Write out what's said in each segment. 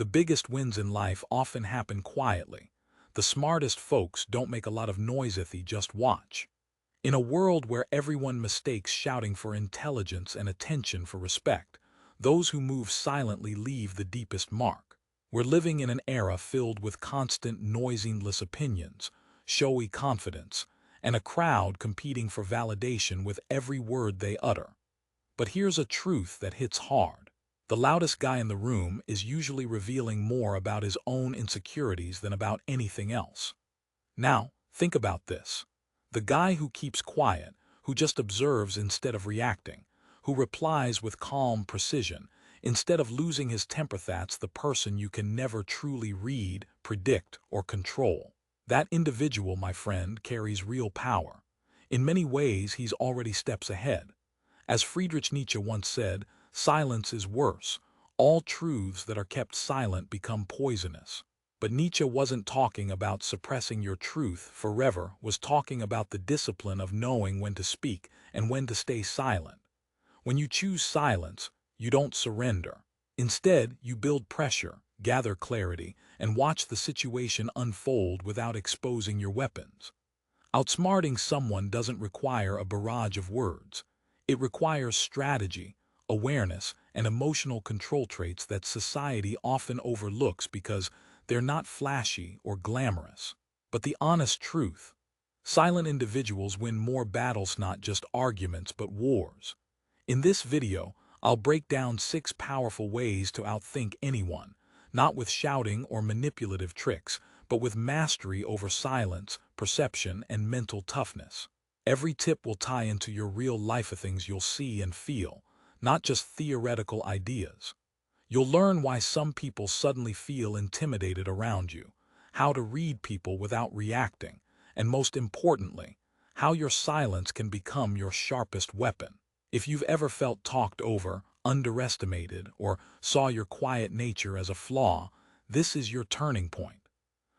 The biggest wins in life often happen quietly. The smartest folks don't make a lot of noise if they just watch. In a world where everyone mistakes shouting for intelligence and attention for respect, those who move silently leave the deepest mark. We're living in an era filled with constant noiseless opinions, showy confidence, and a crowd competing for validation with every word they utter. But here's a truth that hits hard. The loudest guy in the room is usually revealing more about his own insecurities than about anything else. Now, think about this. The guy who keeps quiet, who just observes instead of reacting, who replies with calm precision, instead of losing his temper, that's the person you can never truly read, predict, or control. That individual, my friend, carries real power. In many ways, he's already steps ahead. As Friedrich Nietzsche once said, silence is worse. All truths that are kept silent become poisonous. But Nietzsche wasn't talking about suppressing your truth forever, was talking about the discipline of knowing when to speak and when to stay silent. When you choose silence, you don't surrender. Instead, you build pressure, gather clarity, and watch the situation unfold without exposing your weapons. Outsmarting someone doesn't require a barrage of words. It requires strategy, awareness, and emotional control, traits that society often overlooks because they're not flashy or glamorous. But the honest truth: silent individuals win more battles, not just arguments, but wars. In this video, I'll break down 6 powerful ways to outthink anyone, not with shouting or manipulative tricks, but with mastery over silence, perception, and mental toughness. Every tip will tie into your real life, things you'll see and feel, not just theoretical ideas. You'll learn why some people suddenly feel intimidated around you, how to read people without reacting, and most importantly, how your silence can become your sharpest weapon. If you've ever felt talked over, underestimated, or saw your quiet nature as a flaw, this is your turning point.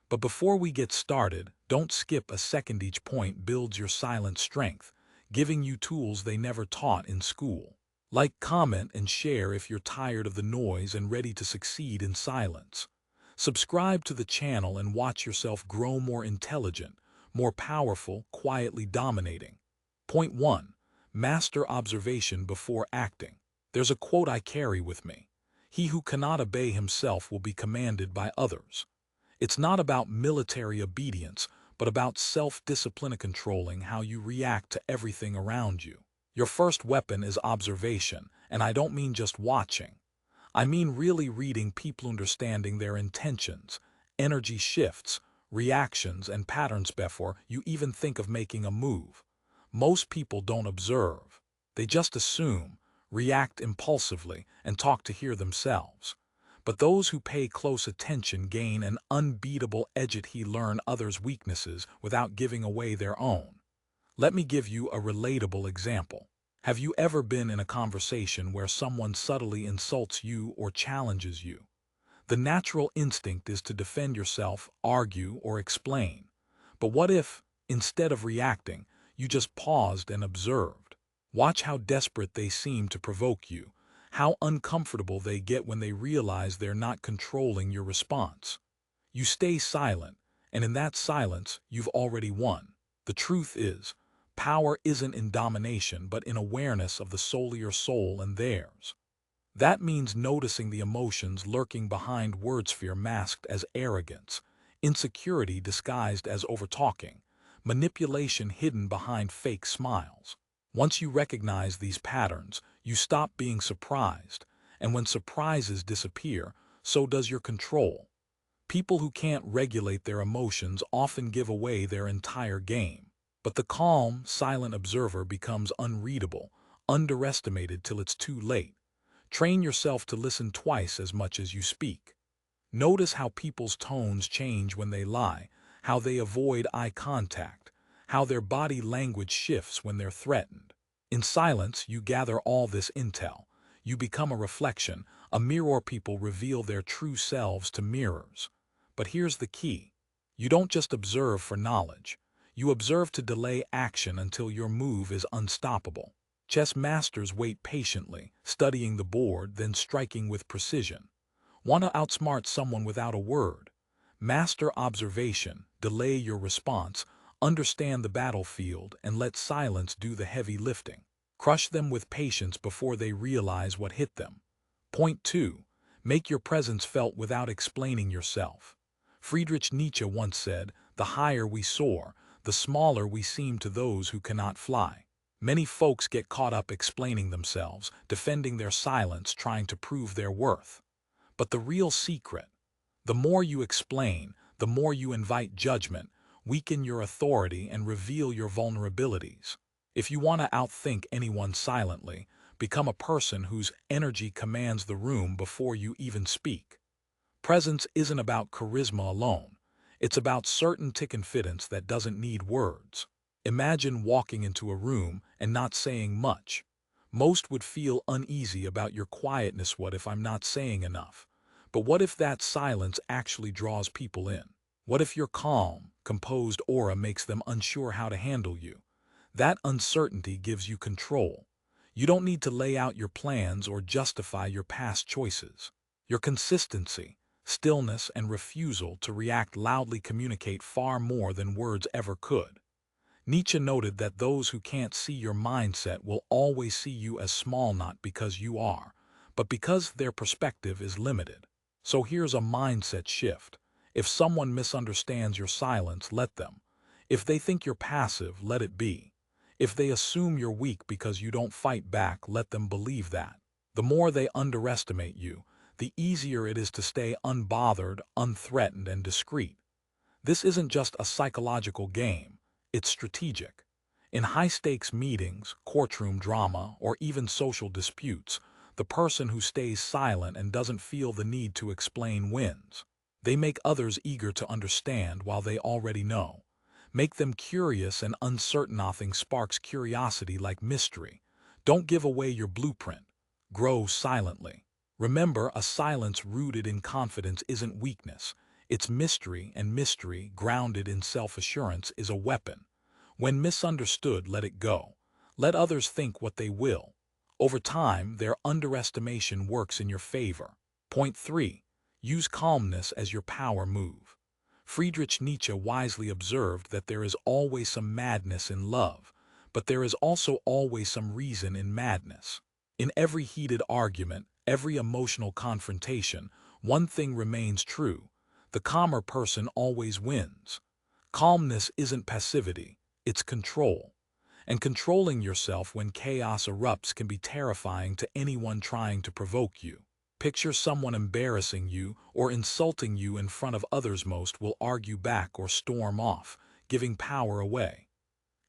But before we get started, don't skip a second. Each point builds your silent strength, giving you tools they never taught in school. Like, comment, and share if you're tired of the noise and ready to succeed in silence. Subscribe to the channel and watch yourself grow more intelligent, more powerful, quietly dominating. Point 1. Master observation before acting. There's a quote I carry with me: "He who cannot obey himself will be commanded by others." It's not about military obedience, but about self-discipline, controlling how you react to everything around you. Your first weapon is observation, and I don't mean just watching. I mean really reading people, understanding their intentions, energy shifts, reactions, and patterns before you even think of making a move. Most people don't observe. They just assume, react impulsively, and talk to hear themselves. But those who pay close attention gain an unbeatable edge. He learn others' weaknesses without giving away their own. Let me give you a relatable example. Have you ever been in a conversation where someone subtly insults you or challenges you? The natural instinct is to defend yourself, argue, or explain. But what if, instead of reacting, you just paused and observed? Watch how desperate they seem to provoke you, how uncomfortable they get when they realize they're not controlling your response. You stay silent, and in that silence, you've already won. The truth is, power isn't in domination, but in awareness of the soul, your soul and theirs. That means noticing the emotions lurking behind words: fear masked as arrogance, insecurity disguised as overtalking, manipulation hidden behind fake smiles. Once you recognize these patterns, you stop being surprised, and when surprises disappear, so does your control. People who can't regulate their emotions often give away their entire game. But the calm, silent observer becomes unreadable, underestimated till it's too late. Train yourself to listen twice as much as you speak. Notice how people's tones change when they lie, how they avoid eye contact, how their body language shifts when they're threatened. In silence, you gather all this intel. You become a reflection, a mirror. People reveal their true selves to mirrors. But here's the key: you don't just observe for knowledge. You observe to delay action until your move is unstoppable. Chess masters wait patiently, studying the board, then striking with precision. Want to outsmart someone without a word? Master observation, delay your response, understand the battlefield, and let silence do the heavy lifting. Crush them with patience before they realize what hit them. Point 2. Make your presence felt without explaining yourself. Friedrich Nietzsche once said, "The higher we soar, the smaller we seem to those who cannot fly." Many folks get caught up explaining themselves, defending their silence, trying to prove their worth. But the real secret: the more you explain, the more you invite judgment, weaken your authority, and reveal your vulnerabilities. If you want to outthink anyone silently, become a person whose energy commands the room before you even speak. Presence isn't about charisma alone. It's about certain confidence that doesn't need words. Imagine walking into a room and not saying much. Most would feel uneasy about your quietness. What if I'm not saying enough? But what if that silence actually draws people in? What if your calm, composed aura makes them unsure how to handle you? That uncertainty gives you control. You don't need to lay out your plans or justify your past choices. Your consistency, stillness, and refusal to react loudly communicate far more than words ever could. Nietzsche noted that those who can't see your mindset will always see you as small, not because you are, but because their perspective is limited. So here's a mindset shift. If someone misunderstands your silence, let them. If they think you're passive, let it be. If they assume you're weak because you don't fight back, let them believe that. The more they underestimate you, the easier it is to stay unbothered, unthreatened, and discreet. This isn't just a psychological game, it's strategic. In high-stakes meetings, courtroom drama, or even social disputes, the person who stays silent and doesn't feel the need to explain wins. They make others eager to understand while they already know. Make them curious and uncertain. Nothing sparks curiosity like mystery. Don't give away your blueprint. Grow silently. Remember, a silence rooted in confidence isn't weakness. It's mystery, and mystery, grounded in self-assurance, is a weapon. When misunderstood, let it go. Let others think what they will. Over time, their underestimation works in your favor. Point 3. Use calmness as your power move. Friedrich Nietzsche wisely observed that there is always some madness in love, but there is also always some reason in madness. In every heated argument, every emotional confrontation, one thing remains true: the calmer person always wins. Calmness isn't passivity, it's control. And controlling yourself when chaos erupts can be terrifying to anyone trying to provoke you. Picture someone embarrassing you or insulting you in front of others. Most will argue back or storm off, giving power away.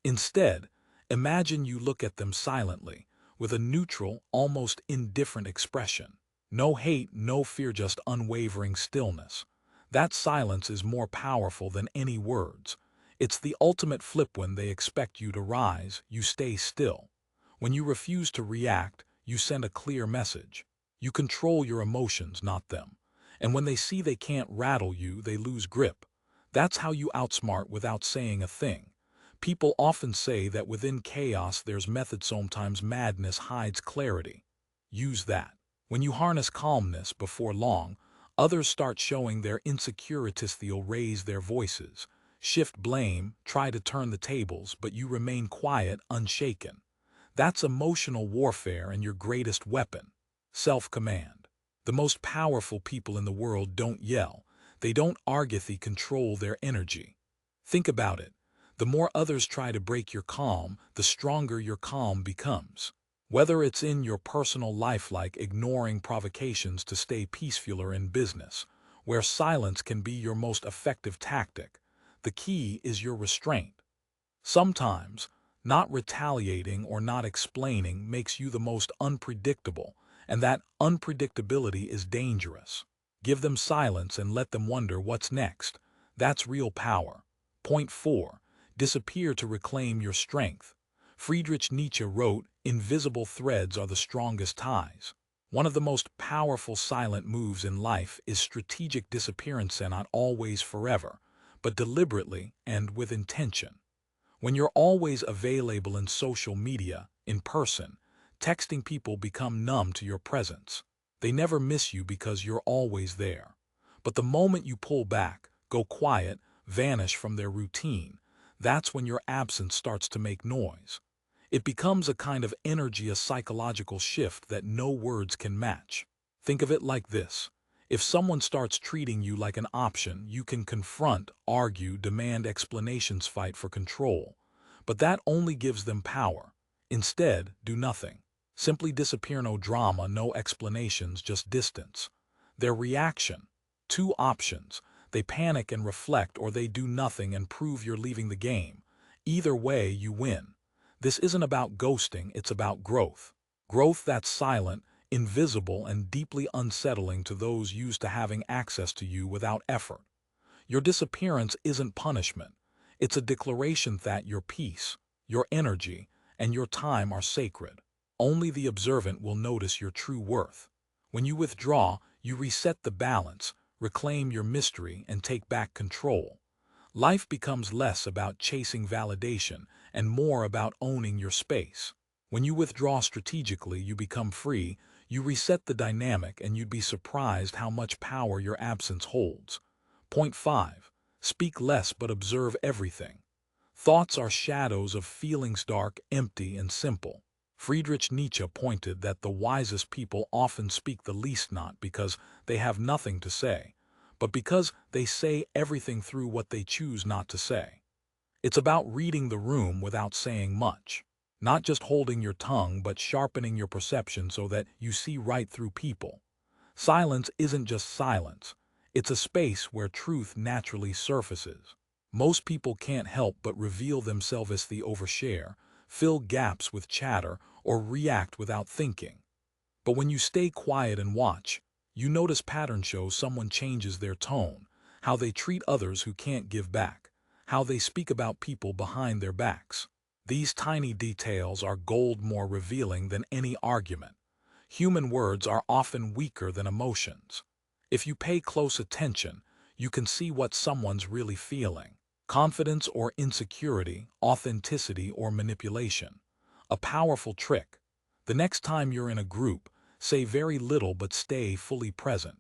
Instead, imagine you look at them silently, with a neutral, almost indifferent expression. No hate, no fear, just unwavering stillness. That silence is more powerful than any words. It's the ultimate flip. When they expect you to rise, you stay still. When you refuse to react, you send a clear message. You control your emotions, not them. And when they see they can't rattle you, they lose grip. That's how you outsmart without saying a thing. People often say that within chaos there's method. Sometimes madness hides clarity. Use that. When you harness calmness, before long, others start showing their insecurities. They'll raise their voices, shift blame, try to turn the tables, but you remain quiet, unshaken. That's emotional warfare and your greatest weapon. Self-command. The most powerful people in the world don't yell. They don't argue. They control their energy. Think about it. The more others try to break your calm, the stronger your calm becomes. Whether it's in your personal life, like ignoring provocations to stay peaceful, or in business, where silence can be your most effective tactic, the key is your restraint. Sometimes, not retaliating or not explaining makes you the most unpredictable, and that unpredictability is dangerous. Give them silence and let them wonder what's next. That's real power. Point 4. Disappear to reclaim your strength. Friedrich Nietzsche wrote, "Invisible threads are the strongest ties." One of the most powerful silent moves in life is strategic disappearance, and not always forever, but deliberately and with intention. When you're always available in social media, in person, texting, people become numb to your presence. They never miss you because you're always there. But the moment you pull back, go quiet, vanish from their routine, that's when your absence starts to make noise. It becomes a kind of energy, a psychological shift that no words can match. Think of it like this. If someone starts treating you like an option, you can confront, argue, demand explanations, fight for control. But that only gives them power. Instead, do nothing. Simply disappear, no drama, no explanations, just distance. Their reaction? Two options. They panic and reflect, or they do nothing and prove you're leaving the game. Either way, you win. This isn't about ghosting, it's about growth. Growth that's silent, invisible, and deeply unsettling to those used to having access to you without effort. Your disappearance isn't punishment. It's a declaration that your peace, your energy, and your time are sacred. Only the observant will notice your true worth. When you withdraw, you reset the balance, reclaim your mystery, and take back control. Life becomes less about chasing validation and more about owning your space. When you withdraw strategically, you become free, you reset the dynamic, and you'd be surprised how much power your absence holds. Point 5. Speak less but observe everything. Thoughts are shadows of feelings, dark, empty, and simple. Friedrich Nietzsche pointed that the wisest people often speak the least, not because they have nothing to say, but because they say everything through what they choose not to say. It's about reading the room without saying much. Not just holding your tongue, but sharpening your perception so that you see right through people. Silence isn't just silence. It's a space where truth naturally surfaces. Most people can't help but reveal themselves as they overshare, fill gaps with chatter, or react without thinking. But when you stay quiet and watch, you notice pattern shows. Someone changes their tone, how they treat others who can't give back, how they speak about people behind their backs. These tiny details are gold, more revealing than any argument. Human words are often weaker than emotions. If you pay close attention, you can see what someone's really feeling. Confidence or insecurity, authenticity or manipulation. A powerful trick. The next time you're in a group, say very little but stay fully present.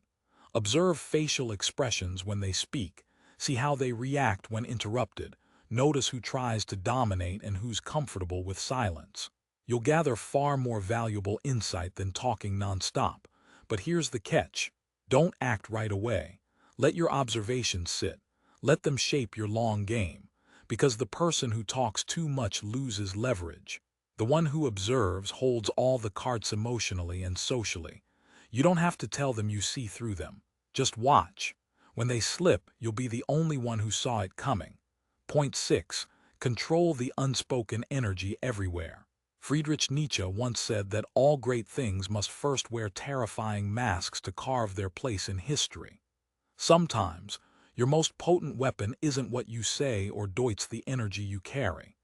Observe facial expressions when they speak. See how they react when interrupted. Notice who tries to dominate and who's comfortable with silence. You'll gather far more valuable insight than talking nonstop. But here's the catch. Don't act right away. Let your observations sit. Let them shape your long game. Because the person who talks too much loses leverage. The one who observes holds all the cards emotionally and socially. You don't have to tell them you see through them. Just watch. When they slip, you'll be the only one who saw it coming. Point 6. Control the unspoken energy everywhere. Friedrich Nietzsche once said that all great things must first wear terrifying masks to carve their place in history. Sometimes, your most potent weapon isn't what you say or it's the energy you carry.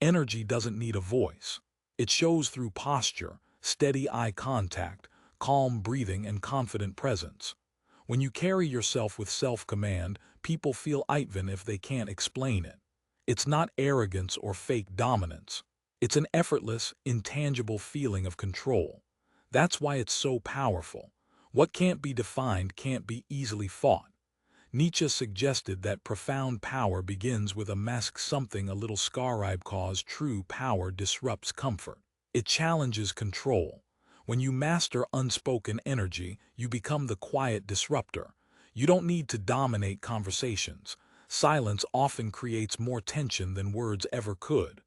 Energy doesn't need a voice. It shows through posture, steady eye contact, calm breathing, and confident presence. When you carry yourself with self-command, people feel even if they can't explain it. It's not arrogance or fake dominance. It's an effortless, intangible feeling of control. That's why it's so powerful. What can't be defined can't be easily fought. Nietzsche suggested that profound power begins with a mask, something a little scarab, cause true power disrupts comfort. It challenges control. When you master unspoken energy, you become the quiet disruptor. You don't need to dominate conversations. Silence often creates more tension than words ever could.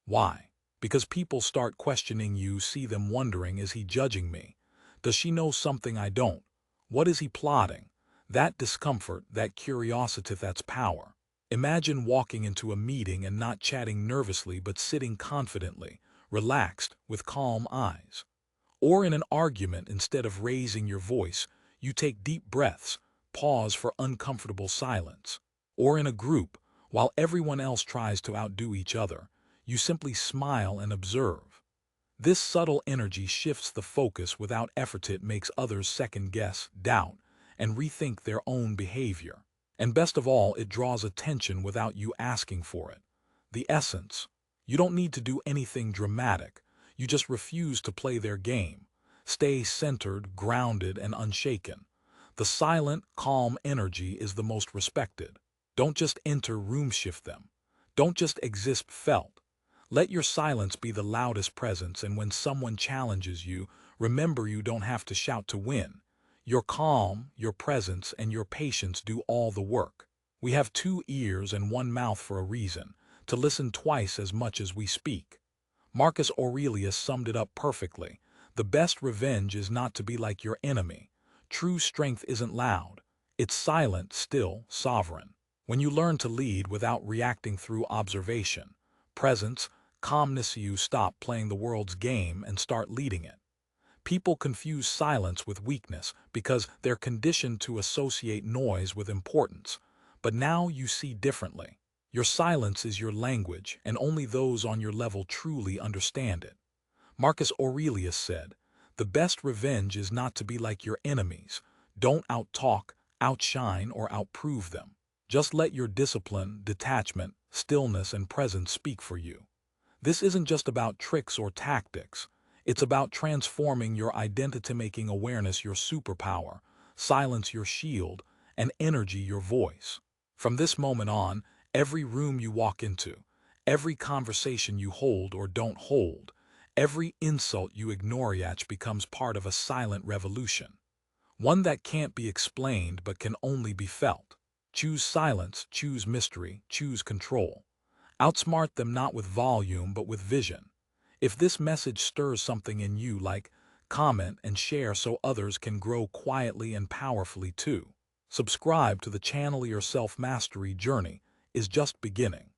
Why? Because people start questioning you, see them wondering, is he judging me? Does she know something I don't? What is he plotting? That discomfort, that curiosity, that's power. Imagine walking into a meeting and not chatting nervously but sitting confidently, relaxed, with calm eyes. Or in an argument, instead of raising your voice, you take deep breaths, pause for uncomfortable silence. Or in a group, while everyone else tries to outdo each other, you simply smile and observe. This subtle energy shifts the focus without effort. It makes others second-guess, doubt, and rethink their own behavior. And best of all, it draws attention without you asking for it. The essence. You don't need to do anything dramatic. You just refuse to play their game. Stay centered, grounded, and unshaken. The silent, calm energy is the most respected. Don't just enter, room shift them. Don't just exist, felt. Let your silence be the loudest presence, and when someone challenges you, remember you don't have to shout to win. Your calm, your presence, and your patience do all the work. We have 2 ears and 1 mouth for a reason, to listen twice as much as we speak. Marcus Aurelius summed it up perfectly. The best revenge is not to be like your enemy. True strength isn't loud. It's silent, still, sovereign. When you learn to lead without reacting through observation, presence, calmness, you stop playing the world's game and start leading it. People confuse silence with weakness because they're conditioned to associate noise with importance. But now you see differently. Your silence is your language, and only those on your level truly understand it. Marcus Aurelius said, "The best revenge is not to be like your enemies. Don't outtalk, outshine, or outprove them. Just let your discipline, detachment, stillness, and presence speak for you." This isn't just about tricks or tactics. It's about transforming your identity, making awareness your superpower, silence your shield, and energy your voice. From this moment on, every room you walk into, every conversation you hold or don't hold, every insult you ignore yet becomes part of a silent revolution. One that can't be explained but can only be felt. Choose silence, choose mystery, choose control. Outsmart them not with volume but with vision. If this message stirs something in you, like, comment, and share so others can grow quietly and powerfully too. Subscribe to the channel. Your self-mastery journey is just beginning.